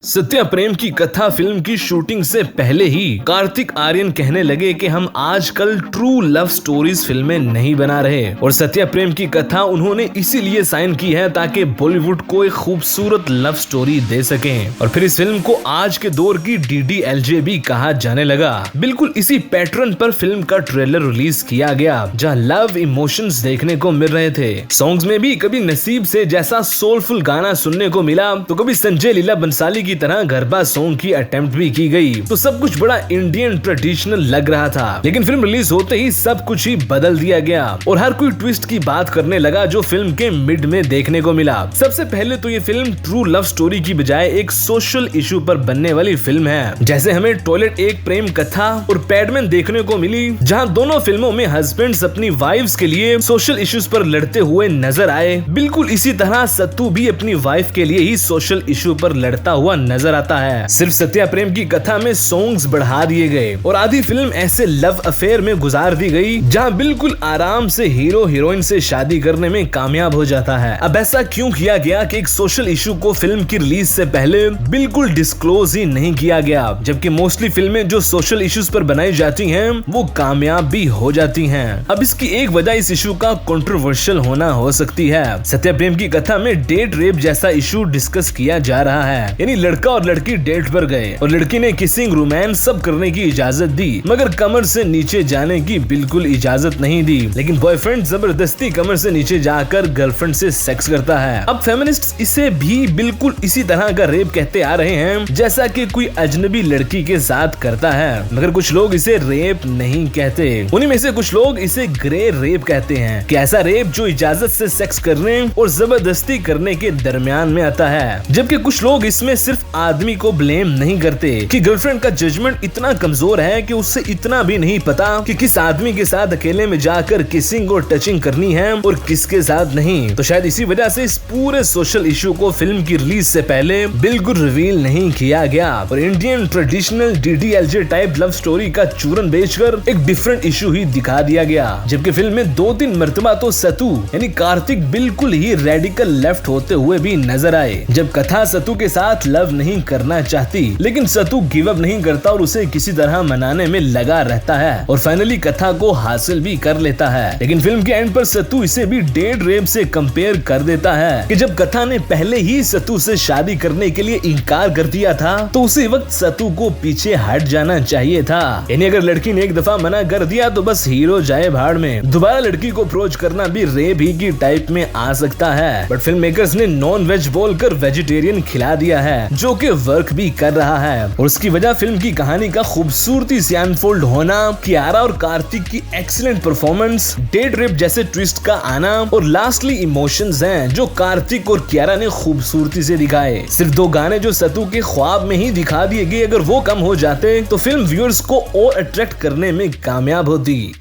सत्या प्रेम की कथा फिल्म की शूटिंग से पहले ही कार्तिक आर्यन कहने लगे कि हम आजकल ट्रू लव स्टोरीज फिल्में नहीं बना रहे और सत्या प्रेम की कथा उन्होंने इसीलिए साइन की है ताकि बॉलीवुड को एक खूबसूरत लव स्टोरी दे सकें। और फिर इस फिल्म को आज के दौर की DDLJ भी कहा जाने लगा। बिल्कुल इसी पैटर्न पर फिल्म का ट्रेलर रिलीज किया गया जहां लव इमोशंस देखने को मिल रहे थे। सॉन्ग्स में भी कभी नसीब से जैसा सोलफुल गाना सुनने को मिला तो कभी संजय लीला बंसाली की तरह गरबा सॉन्ग की अटेम्प्ट भी की गई। तो सब कुछ बड़ा इंडियन ट्रेडिशनल लग रहा था, लेकिन फिल्म रिलीज होते ही सब कुछ ही बदल दिया गया और हर कोई ट्विस्ट की बात करने लगा जो फिल्म के मिड में देखने को मिला। सबसे पहले तो ये फिल्म ट्रू लव स्टोरी की बजाय एक सोशल इशू पर बनने वाली फिल्म है। जैसे हमें टॉयलेट एक प्रेम कथा और पैडमैन देखने को मिली, जहां दोनों फिल्मों में हस्बैंड्स अपनी वाइफ्स के लिए सोशल इश्यूज पर लड़ते हुए नजर आए। बिल्कुल इसी तरह सत्तू भी अपनी वाइफ के लिए ही सोशल इशू पर लड़ता हुआ नजर आता है। सिर्फ सत्या प्रेम की कथा में सॉन्ग्स बढ़ा दिए गए और आधी फिल्म ऐसे लव अफेयर में गुजार दी गई जहां बिल्कुल आराम से हीरो हीरोइन से शादी करने में कामयाब हो जाता है। अब ऐसा क्यों किया गया कि एक सोशल इशू को फिल्म की रिलीज से पहले बिल्कुल डिस्क्लोज ही नहीं किया गया, जबकि मोस्टली फिल्में जो सोशल इश्यूज पर बनाई जाती हैं वो कामयाब भी हो जाती हैं। अब इसकी एक वजह इस इशू का कंट्रोवर्शियल होना हो सकती है। सत्या प्रेम की कथा में डेट रेप जैसा इशू डिस्कस किया जा रहा है, यानी लड़का और लड़की डेट पर गए और लड़की ने किसिंग रोमांस सब करने की इजाजत दी मगर कमर से नीचे जाने की बिल्कुल इजाजत नहीं दी। लेकिन बॉयफ्रेंड जबरदस्ती कमर से नीचे जाकर गर्लफ्रेंड से सेक्स करता है। अब फेमिनिस्ट इसे भी बिल्कुल इसी तरह का रेप कहते आ रहे हैं जैसा कि कोई अजनबी लड़की के साथ करता है, मगर कुछ लोग इसे रेप नहीं कहते। उन्हीं में से कुछ लोग इसे ग्रे रेप कहते हैं कि ऐसा रेप जो इजाजत से सेक्स करने और जबरदस्ती करने के दरमियान में आता है। जबकि कुछ लोग इसमें सिर्फ आदमी को ब्लेम नहीं करते कि गर्लफ्रेंड का जजमेंट इतना कमजोर है कि उससे इतना भी नहीं पता कि किस आदमी के साथ अकेले में जाकर किसिंग और टचिंग करनी है और किसके साथ नहीं। तो शायद इसी वजह से इस पूरे सोशल इशू को फिल्म की रिलीज से पहले बिल्कुल रिवील नहीं किया गया और Indian traditional DDLJ type love story का चूरन बेचकर एक डिफरेंट इशू ही दिखा दिया गया। जबकि फिल्म में 2-3 मर्तबा तो सतू यानी कार्तिक बिल्कुल ही रेडिकल लेफ्ट होते हुए भी नजर आए। जब कथा सतू के साथ लव नहीं करना चाहती लेकिन सतू गिव अप नहीं करता और उसे किसी तरह मनाने में लगा रहता है और फाइनली कथा को हासिल भी कर लेता है। लेकिन फिल्म के एंड पर सतू इसे भी डेट रेप से कंपेयर कर देता है कि जब कथा ने पहले ही सतू से शादी करने के लिए इनकार कर दिया था तो उसी वक्त सतू को पीछे हट जाना चाहिए था। यानी अगर लड़की ने एक दफा मना कर दिया तो बस हीरो जाए भाड़ में, दोबारा लड़की को अप्रोच करना भी रेप ही की टाइप में आ सकता है। बट फिल्म मेकर्स ने नॉन वेज बोलकर वेजिटेरियन खिला दिया है जो कि वर्क भी कर रहा है और उसकी वजह फिल्म की कहानी का खूबसूरती से अनफोल्ड होना, कियारा और कार्तिक की एक्सीलेंट परफॉर्मेंस, डेट रेप जैसे ट्विस्ट का आना और लास्टली इमोशंस हैं जो कार्तिक और कियारा ने खूबसूरती से दिखाए। सिर्फ 2 गाने जो सतू के ख्वाब में ही दिखा दिए गए, अगर वो कम हो जाते तो फिल्म व्यूअर्स को और अट्रैक्ट करने में कामयाब होती।